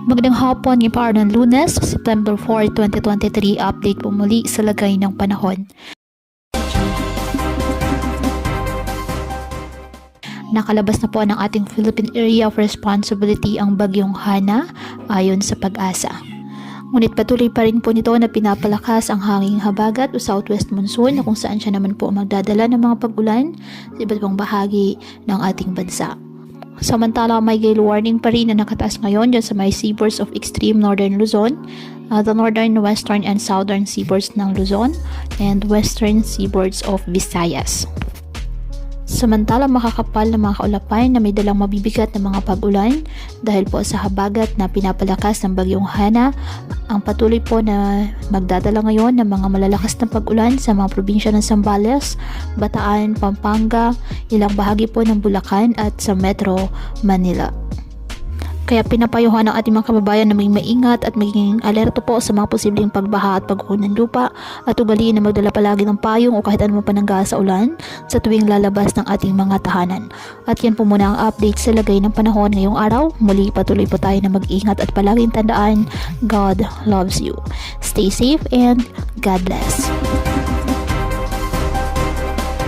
Magandang hapon, ngayong araw ng Lunes, September 4, 2023, update po muli sa lagay ng panahon. Nakalabas na po ng ating Philippine Area of Responsibility ang bagyong Hana ayon sa Pag-asa. Ngunit patuloy pa rin po nito na pinapalakas ang hanging habagat o southwest monsoon na kung saan siya naman po magdadala ng mga pag-ulan sa iba't ibang bahagi ng ating bansa. Samantala, may gale warning pa rin na nakataas ngayon dyan sa may seaboards of extreme northern Luzon, the northern, western, and southern seaboards ng Luzon, and western seaboards of Visayas. Samantala, makakapal na mga kaulapan na may dalang mabibigat na mga pag-ulan dahil po sa habagat na pinapalakas ng bagyong Hana, ang patuloy po na magdadala ngayon ng mga malalakas na pag-ulan sa mga probinsya ng Zambales, Bataan, Pampanga, ilang bahagi po ng Bulacan at sa Metro Manila. Kaya pinapayuhan ng ating mga kababayan na maging maingat at maging alerto po sa mga posibleng pagbaha at pagguho ng lupa at ugaliin na magdala palagi ng payong o kahit anumang panangga sa ulan sa tuwing lalabas ng ating mga tahanan. At yan po muna ang update sa lagay ng panahon ngayong araw. Muli patuloy po tayo na mag-ingat at palaging tandaan, God loves you. Stay safe and God bless.